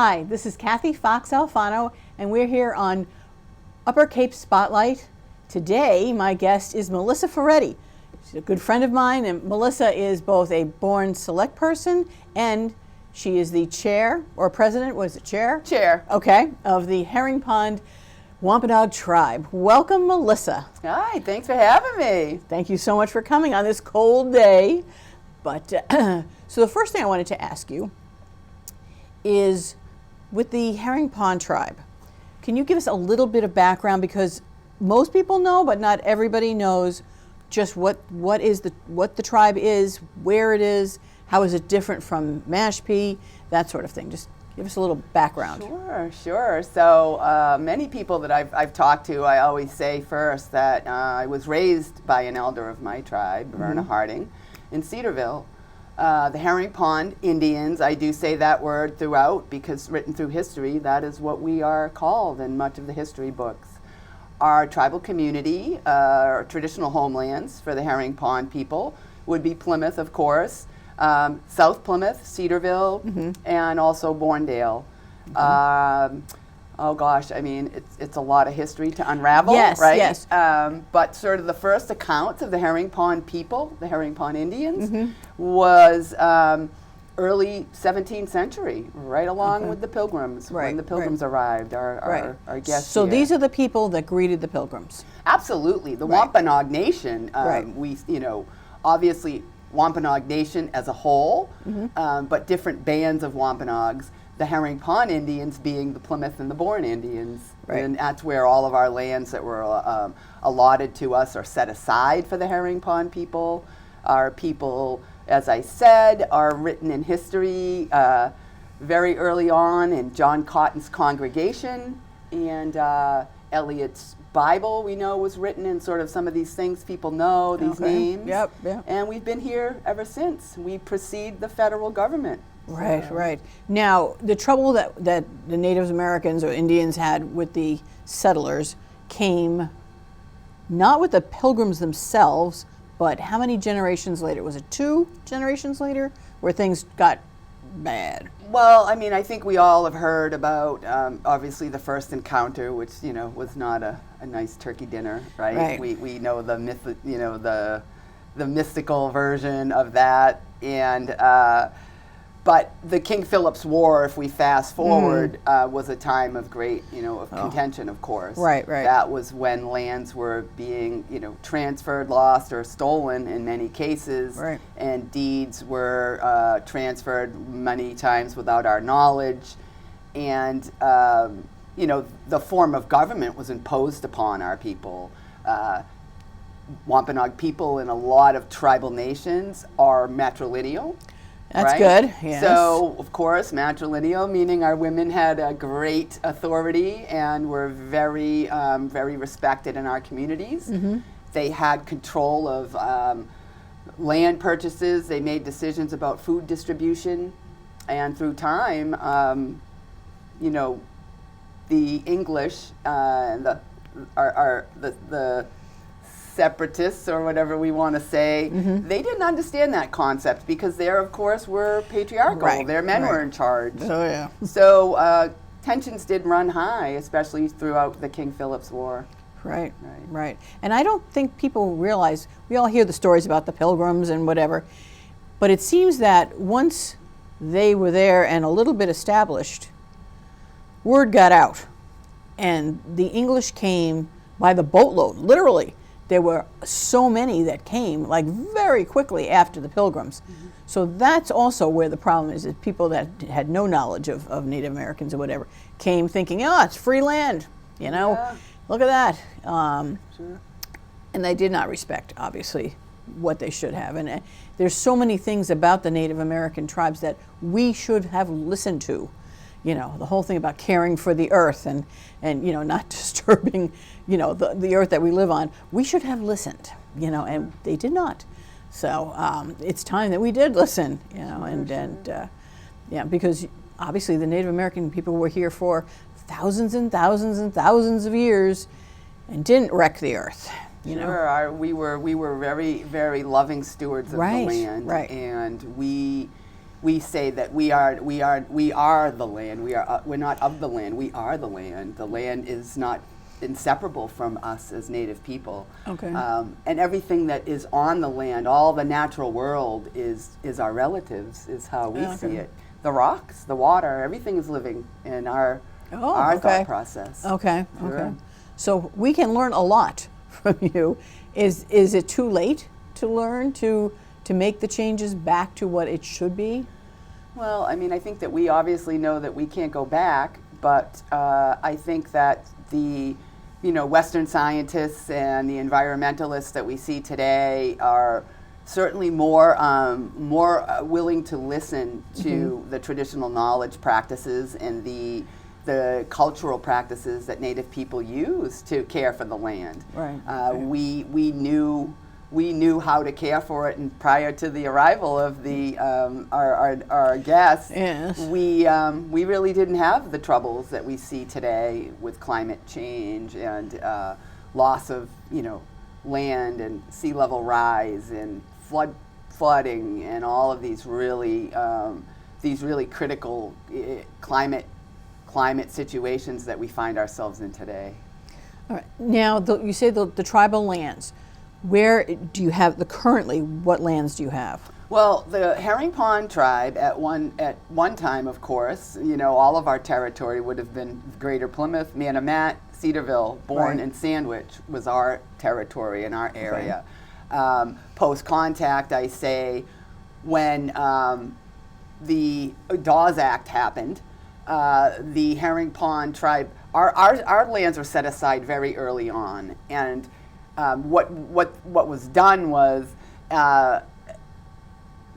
Hi, this is Kathy Fox Alfano, and we're here on Upper Cape Spotlight. Today, my guest is Melissa Ferretti. She's a good friend of mine, and Melissa is both a Bourne select person, and she is the chair, or president, was it chair? Chair. Okay, of the Herring Pond Wampanoag tribe. Welcome, Melissa. Hi, thanks for having me. Thank you so much for coming on this cold day. But so the first thing I wanted to ask you is, with the Herring Pond tribe, can you give us a little bit of background, because most people know, but not everybody knows just what the tribe is, where it is, how is it different from Mashpee, that sort of thing. Just give us a little background. Sure. So many people that I've talked to, I always say first that I was raised by an elder of my tribe, Verna Harding, in Cedarville. The Herring Pond Indians, I do say that word throughout because written through history, that is what we are called in much of the history books. Our tribal community, our traditional homelands for the Herring Pond people would be Plymouth, of course, South Plymouth, Cedarville, and also Bournedale. Oh gosh, I mean, it's a lot of history to unravel, right? Yes. But sort of the first accounts of the Herring Pond people, the Herring Pond Indians, was early 17th century, right along with the Pilgrims, when the Pilgrims arrived, our guests. So here. these are the people that greeted the Pilgrims. Absolutely. The Wampanoag Nation, we, obviously Wampanoag Nation as a whole, but different bands of Wampanoags. The Herring Pond Indians being the Plymouth and the Bourne Indians. And that's where all of our lands that were allotted to us are set aside for the Herring Pond people. Our people, as I said, are written in history very early on in John Cotton's congregation, and Eliot's Bible, we know, was written in sort of some of these things people know, these names. And we've been here ever since. We precede the federal government. Right. Now, the trouble that the Native Americans or Indians had with the settlers came not with the Pilgrims themselves, but how many generations later? Was it 2 generations later where things got bad? Well, I mean, I think we all have heard about, obviously, the first encounter, which, was not a nice turkey dinner, right? We know the myth, the mystical version of that, and but the King Philip's War, if we fast forward, was a time of great, of contention, of course. Right. That was when lands were being, transferred, lost, or stolen in many cases. And deeds were transferred many times without our knowledge. And, the form of government was imposed upon our people. Wampanoag people in a lot of tribal nations are matrilineal. That's good, yes. So, of course, matrilineal, meaning our women had a great authority and were very, very respected in our communities. They had control of land purchases. They made decisions about food distribution. And through time, the English and the separatists, or whatever we want to say, they didn't understand that concept because they, of course, were patriarchal. Their men were in charge. So tensions did run high, especially throughout the King Philip's War. Right. And I don't think people realize, we all hear the stories about the Pilgrims and whatever, but it seems that once they were there and a little bit established, word got out. And the English came by the boatload, literally. There were so many that came, like, very quickly after the Pilgrims. So that's also where the problem is people that had no knowledge of Native Americans or whatever came thinking, it's free land, look at that. And they did not respect, obviously, what they should have. And there's so many things about the Native American tribes that we should have listened to. The whole thing about caring for the earth and not disturbing, the earth that we live on. We should have listened, and they did not. So it's time that we did listen, because obviously the Native American people were here for thousands and thousands and thousands of years and didn't wreck the earth. We were very, very loving stewards of the land, and we we say that we are the land. We're not of the land. We are the land. The land is not inseparable from us as Native people. Okay. And everything that is on the land, all the natural world is our relatives, is how we see it. The rocks, the water, everything is living in our thought process. Okay. Sure. Okay. So we can learn a lot from you. Is it too late to learn to make the changes back to what it should be? Well, I mean, I think that we obviously know that we can't go back, but I think that the Western scientists and the environmentalists that we see today are certainly more willing to listen to the traditional knowledge practices and the cultural practices that Native people use to care for the land. Right. We knew how to care for it, and prior to the arrival of our guests, yes. we really didn't have the troubles that we see today with climate change and loss of land and sea level rise and flooding and all of these really critical climate situations that we find ourselves in today. All right. Now, you say the tribal lands. Where do you have currently? What lands do you have? Well, the Herring Pond tribe at one time, of course, all of our territory would have been Greater Plymouth, Manamat, Cedarville, Bourne, and Sandwich was our territory in our area. Okay. Post contact, I say, when the Dawes Act happened, the Herring Pond tribe, our lands were set aside very early on, and what was done was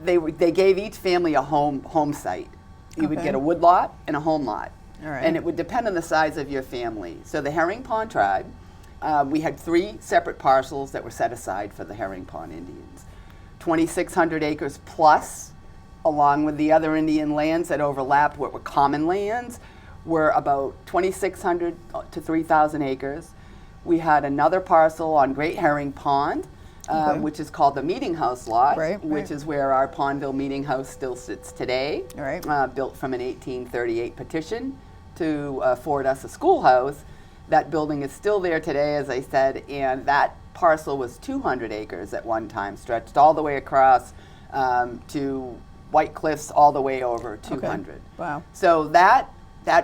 they gave each family a home site. You would get a wood lot and a home lot, and it would depend on the size of your family. So the Herring Pond tribe, we had 3 separate parcels that were set aside for the Herring Pond Indians, 2,600 acres plus, along with the other Indian lands that overlapped, what were common lands, were about 2,600 to 3,000 acres. We had another parcel on Great Herring Pond, which is called the Meeting House Lot, which is where our Pondville Meeting House still sits today, built from an 1838 petition to afford us a schoolhouse. That building is still there today, as I said, and that parcel was 200 acres at one time, stretched all the way across to White Cliffs, all the way over 200. Okay. Wow. So that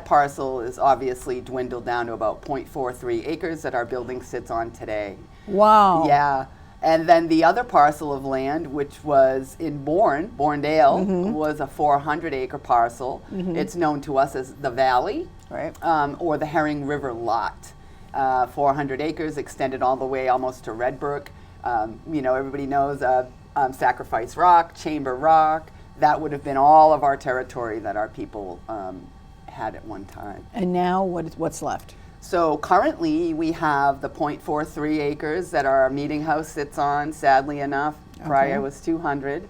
parcel is obviously dwindled down to about 0.43 acres that our building sits on today. Wow. Yeah. And then the other parcel of land, which was in Bournedale, was a 400-acre parcel. It's known to us as the Valley, or the Herring River Lot. 400 acres extended all the way almost to Red Brook. Everybody knows Sacrifice Rock, Chamber Rock. That would have been all of our territory that our people had at one time. And now what's left? So currently we have the 0.43 acres that our meeting house sits on, sadly enough. Prior was 200.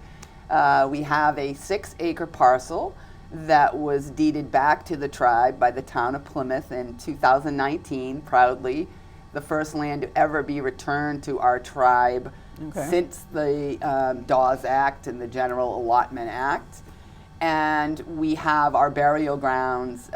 We have a 6-acre parcel that was deeded back to the tribe by the town of Plymouth in 2019, proudly. The first land to ever be returned to our tribe since the Dawes Act and the General Allotment Act. And we have our burial grounds,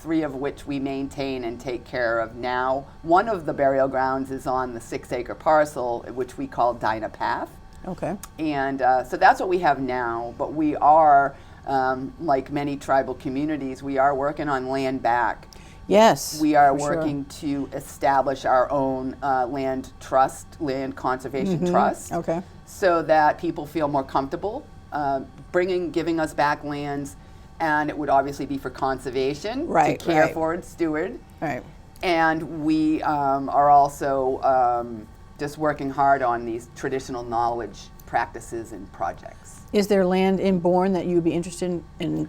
3 of which we maintain and take care of now. One of the burial grounds is on the 6-acre parcel, which we call Dinah Path. Okay. And so that's what we have now. But we are, like many tribal communities, we are working on land back. Yes. We are working to establish our own land trust, land conservation trust. Okay. So that people feel more comfortable giving us back lands, and it would obviously be for conservation, to care for and steward. Right. And we are also just working hard on these traditional knowledge practices and projects. Is there land in Bourne that you'd be interested in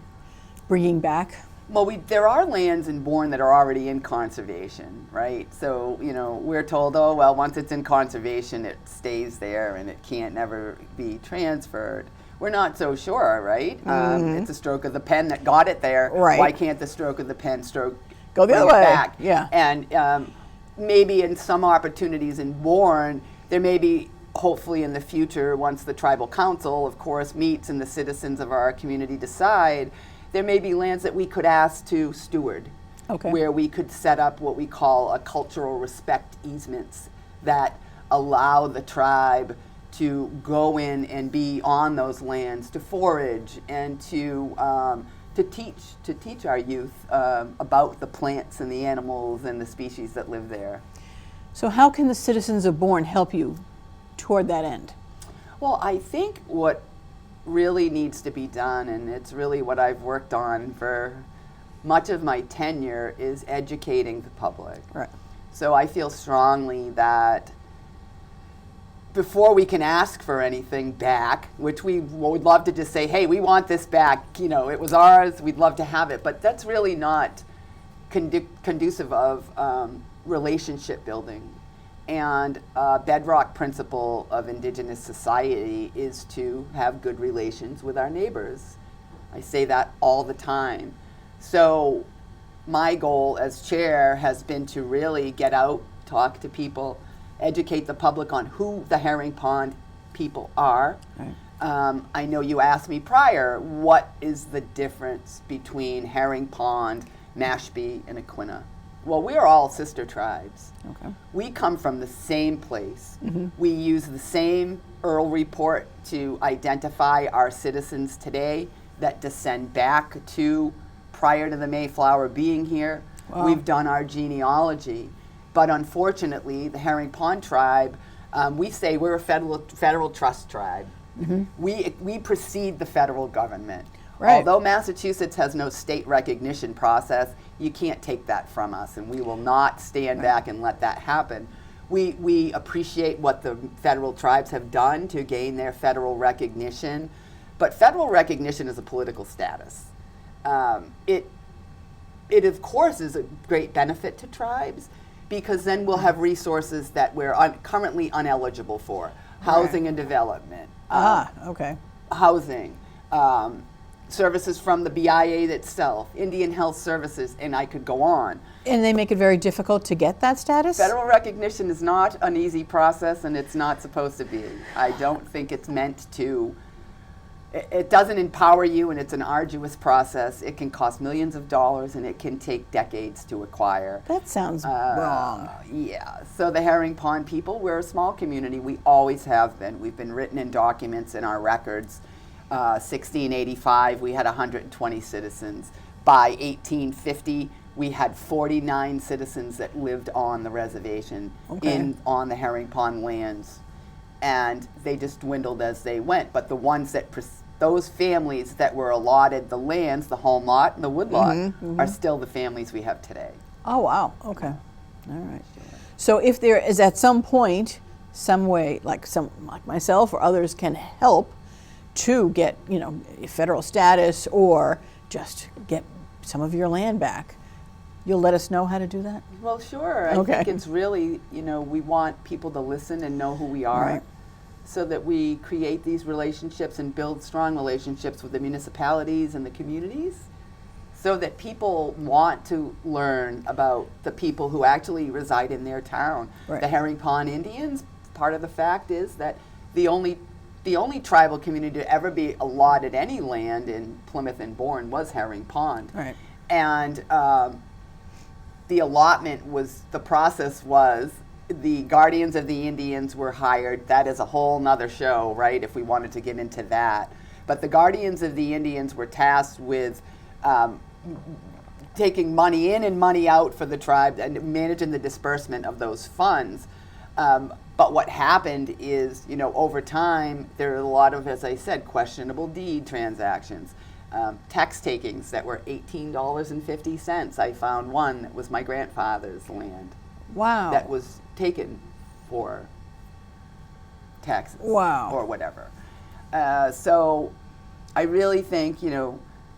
bringing back? Well, there are lands in Bourne that are already in conservation, right? So, we're told, once it's in conservation, it stays there and it can't never be transferred. We're not so sure, right? It's a stroke of the pen that got it there. Right. Why can't the stroke of the pen go the other way? Back? Yeah. And maybe in some opportunities in Bourne, there may be hopefully in the future, once the tribal council, of course, meets and the citizens of our community decide, there may be lands that we could ask to steward, where we could set up what we call a cultural respect easements that allow the tribe to go in and be on those lands, to forage and to teach our youth about the plants and the animals and the species that live there. So how can the citizens of Bourne help you toward that end? Well, I think what really needs to be done, and it's really what I've worked on for much of my tenure, is educating the public. Right. So I feel strongly that before we can ask for anything back, which we would love to just say, hey, we want this back, you know, it was ours, we'd love to have it, but that's really not conducive of relationship building. And a bedrock principle of Indigenous society is to have good relations with our neighbors. I say that all the time. So my goal as chair has been to really get out, talk to people, educate the public on who the Herring Pond people are. Right. I know you asked me prior, what is the difference between Herring Pond, Mashpee, and Aquinnah? Well, we are all sister tribes. Okay. We come from the same place. Mm-hmm. We use the same Earl report to identify our citizens today that descend back to prior to the Mayflower being here. Wow. We've done our genealogy. But unfortunately, the Herring Pond tribe, we say we're a federal trust tribe. Mm-hmm. We precede the federal government. Right. Although Massachusetts has no state recognition process, you can't take that from us, and we will not stand back and let that happen. We appreciate what the federal tribes have done to gain their federal recognition, but federal recognition is a political status. It of course is a great benefit to tribes, because then we'll have resources that we're currently uneligible for. Housing and development. Housing. Services from the BIA itself, Indian Health Services, and I could go on. And they make it very difficult to get that status? Federal recognition is not an easy process, and it's not supposed to be. I don't think it's meant to. It doesn't empower you, and it's an arduous process. It can cost millions of dollars, and it can take decades to acquire. That sounds wrong. Yeah. So the Herring Pond people, we're a small community. We always have been. We've been written in documents in our records. 1685, we had 120 citizens. By 1850, we had 49 citizens that lived on the reservation on the Herring Pond lands. And they just dwindled as they went. But the ones that, those families that were allotted the lands, the home lot and the wood lot, are still the families we have today. Oh, wow. Okay. All right. So if there is at some point, some way, like myself or others can help to get, federal status or just get some of your land back, you'll let us know how to do that? Well, sure. I think it's really, we want people to listen and know who we are, so that we create these relationships and build strong relationships with the municipalities and the communities, so that people want to learn about the people who actually reside in their town. Right. The Herring Pond Indians, part of the fact is that the only tribal community to ever be allotted any land in Plymouth and Bourne was Herring Pond. Right. And the allotment the process was the guardians of the Indians were hired. That is a whole nother show, right, if we wanted to get into that. But the guardians of the Indians were tasked with taking money in and money out for the tribe and managing the disbursement of those funds. But what happened is, over time, there are a lot of, as I said, questionable deed transactions. Tax takings that were $18.50. I found one that was my grandfather's land. Wow. That was taken for taxes. Wow. Or whatever. So I really think,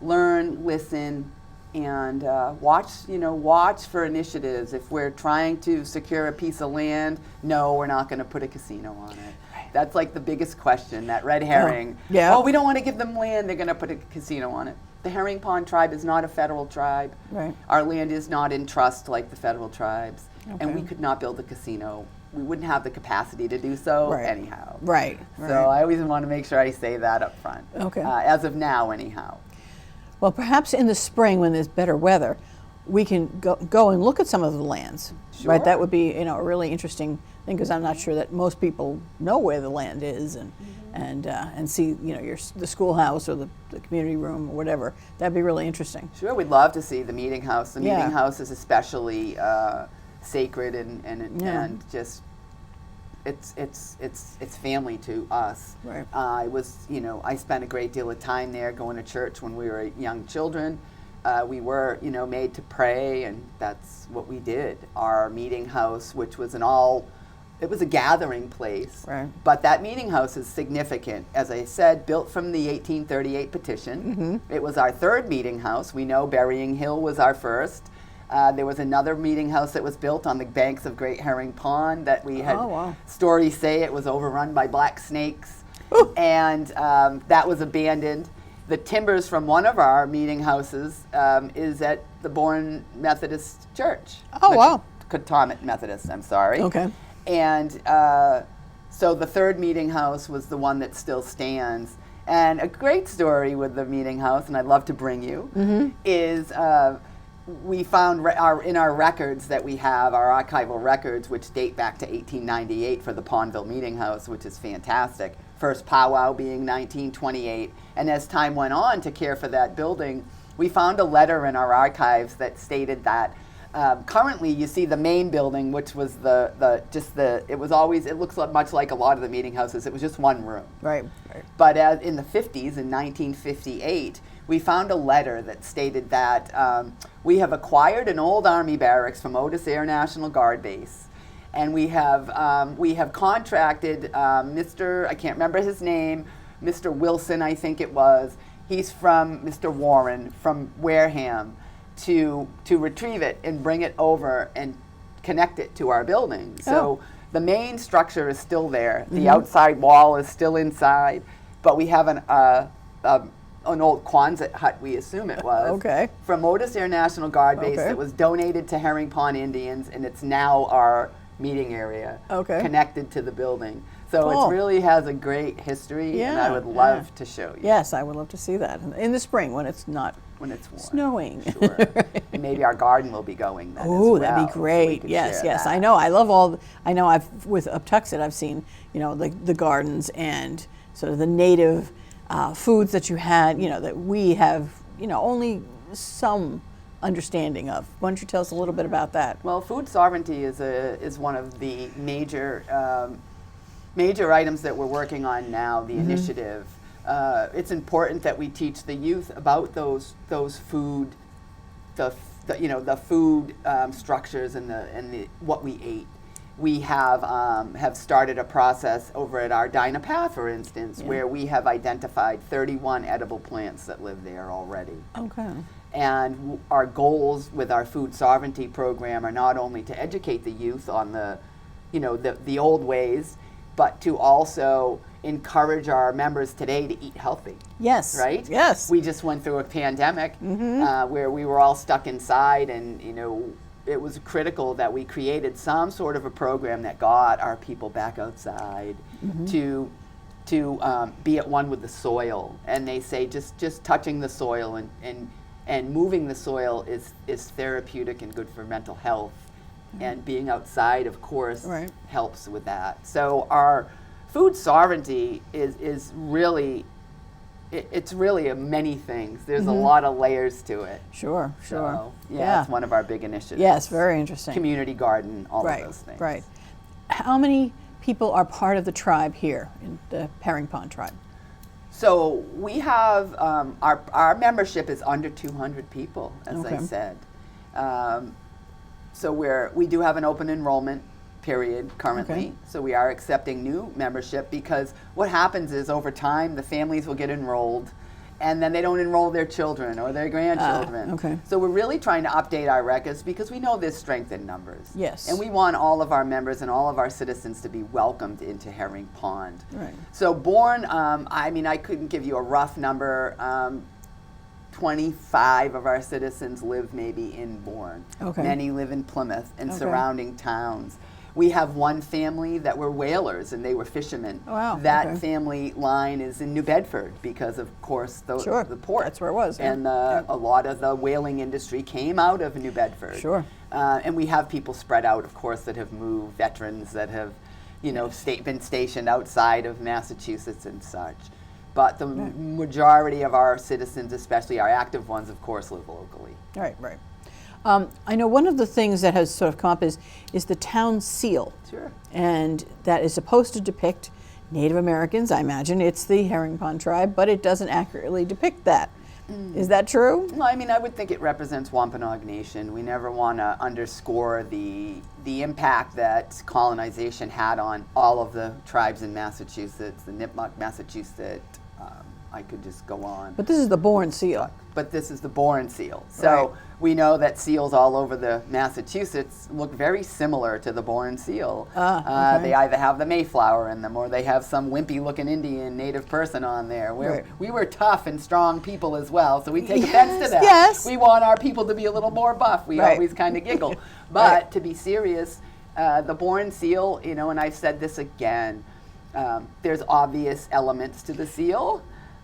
learn, listen, and watch for initiatives. If we're trying to secure a piece of land, no, we're not going to put a casino on it. Right. That's like the biggest question, that red herring. Oh, we don't want to give them land, they're going to put a casino on it. The Herring Pond tribe is not a federal tribe. Right. Our land is not in trust like the federal tribes. Okay. And we could not build a casino we wouldn't have the capacity to do so Right. anyhow. Right. So I always want to make sure I say that up front. Okay. As of now, anyhow. Well, perhaps in the spring when there's better weather, we can go and look at some of the lands. Sure. Right. That would be, you know, a really interesting thing, because I'm not sure that most people know where the land is, and see, you know, the schoolhouse or the community room or whatever. That'd be really interesting. Sure, we'd love to see the meeting house. The Yeah. meeting house is especially sacred and just it's family to us. Right. I spent a great deal of time there going to church when we were young children. We were, made to pray, and that's what we did. Our meeting house, which was it was a gathering place. Right. But that meeting house is significant. As I said, built from the 1838 petition. Mm-hmm. It was our third meeting house. We know Burying Hill was our first. There was another meeting house that was built on the banks of Great Herring Pond that we had stories say it was overrun by black snakes. Ooh. And that was abandoned. The timbers from one of our meeting houses is at the Bourne Methodist Church. Oh, wow. Katomet Methodist, I'm sorry. Okay. And so the third meeting house was the one that still stands. And a great story with the meeting house, and I'd love to bring you, is we found in our records that we have, our archival records, which date back to 1898 for the Pondville Meeting House, which is fantastic. First powwow being 1928. And as time went on to care for that building, we found a letter in our archives that stated that currently you see the main building, which was it looks much like a lot of the meeting houses. It was just one room. Right. But in the 50s, in 1958, we found a letter that stated that we have acquired an old Army barracks from Otis Air National Guard Base, and we have contracted Mr. I can't remember his name, Mr. Wilson, I think it was. He's from Mr. Warren from Wareham to retrieve it and bring it over and connect it to our building. So the main structure is still there. The outside wall is still inside, but we have an old Quonset hut, we assume it was, from Otis Air National Guard Base that was donated to Herring Pond Indians, and it's now our meeting area connected to the building. So it really has a great history, and I would love to show you. Yes, I would love to see that in the spring when it's not when it's warm. Snowing. Sure. And maybe our garden will be going then. Oh, as well, that'd be great. So Yes. that. I know. I love I've with Uptuxet, I've seen, the gardens and sort of the native foods that you had, that we have, only some understanding of. Why don't you tell us a little bit about that? Well, food sovereignty is one of the major items that we're working on now, the initiative. It's important that we teach the youth about those food, the food structures and the what we ate. We have started a process over at our Dynapath, for instance, where we have identified 31 edible plants that live there already. Okay. And our goals with our food sovereignty program are not only to educate the youth on the old ways, but to also encourage our members today to eat healthy. Yes. Right? Yes. We just went through a pandemic where we were all stuck inside, and it was critical that we created some sort of a program that got our people back outside to be at one with the soil. And they say just touching the soil and moving the soil is therapeutic and good for mental health. And being outside, of course, helps with that. So our food sovereignty is really, it's really many things. There's a lot of layers to it. Sure. So, yeah, it's one of our big initiatives. Yes, very interesting. Community garden, all of those things. Right. How many people are part of the tribe here, in the Herring Pond tribe? So we have, our membership is under 200 people, as I said. So we do have an open enrollment period currently. So we are accepting new membership, because what happens is over time the families will get enrolled and then they don't enroll their children or their grandchildren. So we're really trying to update our records, because we know there's strength in numbers. Yes. And we want all of our members and all of our citizens to be welcomed into Herring Pond. Right. So Bourne, I couldn't give you a rough number. 25 of our citizens live maybe in Bourne. Many live in Plymouth and surrounding towns. We have one family that were whalers and they were fishermen. Oh, wow. That Okay. family line is in New Bedford because, of course, Sure. the port. That's where it was, yeah. And a lot of the whaling industry came out of New Bedford. Sure. And we have people spread out, of course, that have moved, veterans that have, been stationed outside of Massachusetts and such. But the majority of our citizens, especially our active ones, of course, live locally. Right, right. I know one of the things that has sort of come up is the town seal. Sure. And that is supposed to depict Native Americans. I imagine it's the Herring Pond tribe, but it doesn't accurately depict that. Is that true? Well, I mean, I would think it represents Wampanoag Nation. We never want to underscore the impact that colonization had on all of the tribes in Massachusetts, the Nipmuc, Massachusetts. I could just go on. But this is the Bourne seal. But this is the Bourne seal. So we know that seals all over the Massachusetts look very similar to the Bourne seal. Okay. They either have the Mayflower in them or they have some wimpy-looking Indian native person on there. We were tough and strong people as well, so we take offense to that. Yes. We want our people to be a little more buff. We always kind of giggle. But to be serious, the Bourne seal, and I've said this again, there's obvious elements to the seal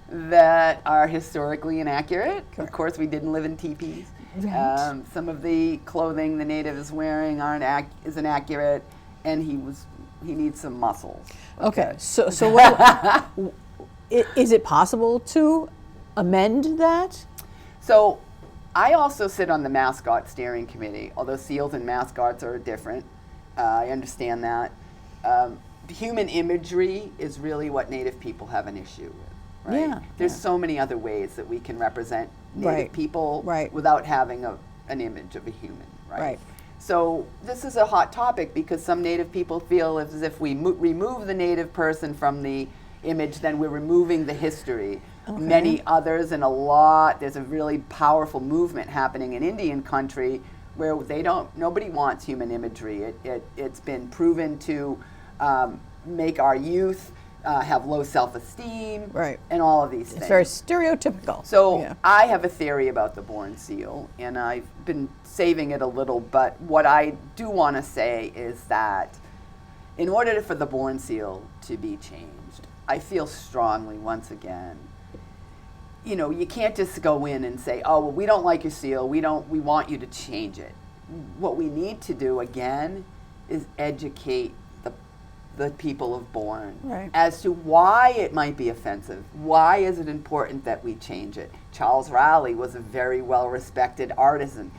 that are historically inaccurate. Of course, we didn't live in teepees. Right. Some of the clothing the native is wearing isn't accurate, and he needs some muscles. Okay. So what, is it possible to amend that? So I also sit on the mascot steering committee, although seals and mascots are different. I understand that. Human imagery is really what Native people have an issue with. Right? Yeah, There's so many other ways that we can represent Native people Right. without having an image of a human. Right. So this is a hot topic because some Native people feel as if we remove the Native person from the image, then we're removing the history. Okay. Many others, and there's a really powerful movement happening in Indian country where nobody wants human imagery. It's been proven to make our youth have low self-esteem, Right. and all of these things. It's very stereotypical. So Yeah. I have a theory about the Bourne seal, and I've been saving it a little, but what I do want to say is that in order for the Bourne seal to be changed, I feel strongly, once again, you can't just go in and say, oh, well, we don't like your seal, we want you to change it. What we need to do, again, is educate the people of Bourne as to why it might be offensive. Why is it important that we change it? Charles Raleigh was a very well-respected artisan.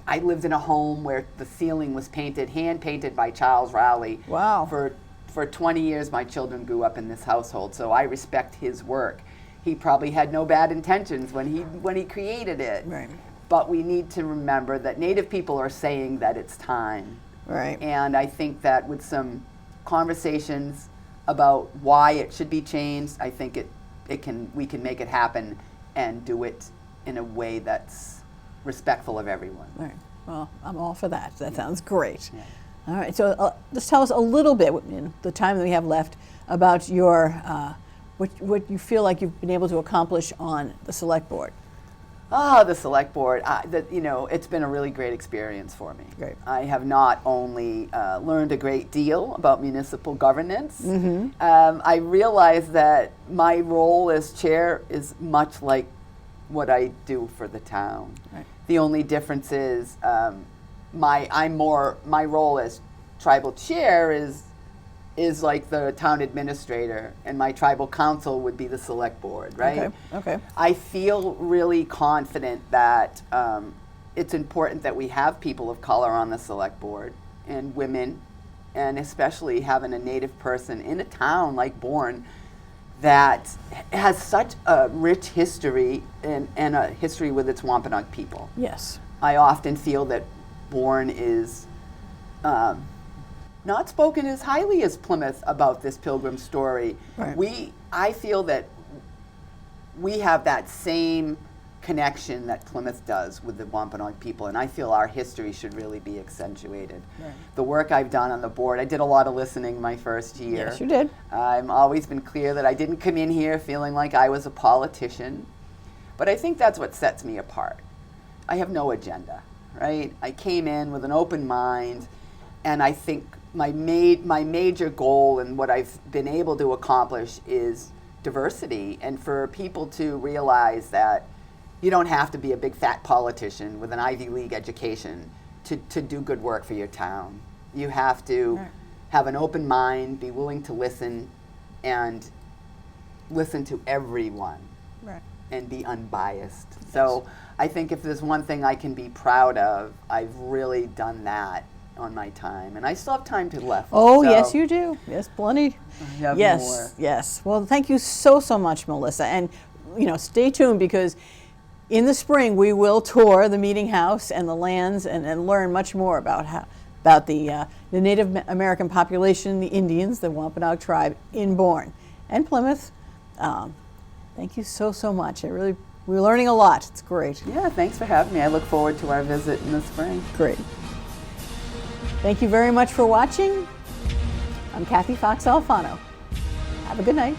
I lived in a home where the ceiling was hand-painted by Charles Raleigh. Wow. For 20 years, my children grew up in this household, so I respect his work. He probably had no bad intentions when he created it. Right. But we need to remember that Native people are saying that it's time. Right. And I think that with some conversations about why it should be changed, I think we can make it happen and do it in a way that's respectful of everyone. Right. Well, I'm all for that. That sounds great. Yeah. All right. So just tell us a little bit, in the time that we have left, about your what you feel like you've been able to accomplish on the select board. The select board, it's been a really great experience for me. Great. I have not only learned a great deal about municipal governance, I realize that my role as chair is much like what I do for the town. Right. The only difference is my role as tribal chair is like the town administrator, and my tribal council would be the select board, right? Okay. I feel really confident that it's important that we have people of color on the select board, and women, and especially having a Native person in a town like Bourne that has such a rich history and a history with its Wampanoag people. Yes. I often feel that Bourne is not spoken as highly as Plymouth about this Pilgrim story. Right. I feel that we have that same connection that Plymouth does with the Wampanoag people, and I feel our history should really be accentuated. Right. The work I've done on the board, I did a lot of listening my first year. Yes, you did. I've always been clear that I didn't come in here feeling like I was a politician, but I think that's what sets me apart. I have no agenda, right? I came in with an open mind. And I think my major goal and what I've been able to accomplish is diversity, and for people to realize that you don't have to be a big fat politician with an Ivy League education to do good work for your town. You have to have an open mind, be willing to listen, and listen to everyone, and be unbiased. Yes. So I think if there's one thing I can be proud of, I've really done that on my time, and I still have time to left. Oh, so yes, you do. Yes, plenty. I have yes, more. Yes. Well, thank you so much, Melissa, and stay tuned, because in the spring we will tour the meeting house and the lands and learn much more about the Native American population, the Indians, the Wampanoag tribe in Bourne and Plymouth. Thank you so much. We're learning a lot. It's great. Yeah, thanks for having me. I look forward to our visit in the spring. Great. Thank you very much for watching. I'm Kathy Fox Alfano. Have a good night.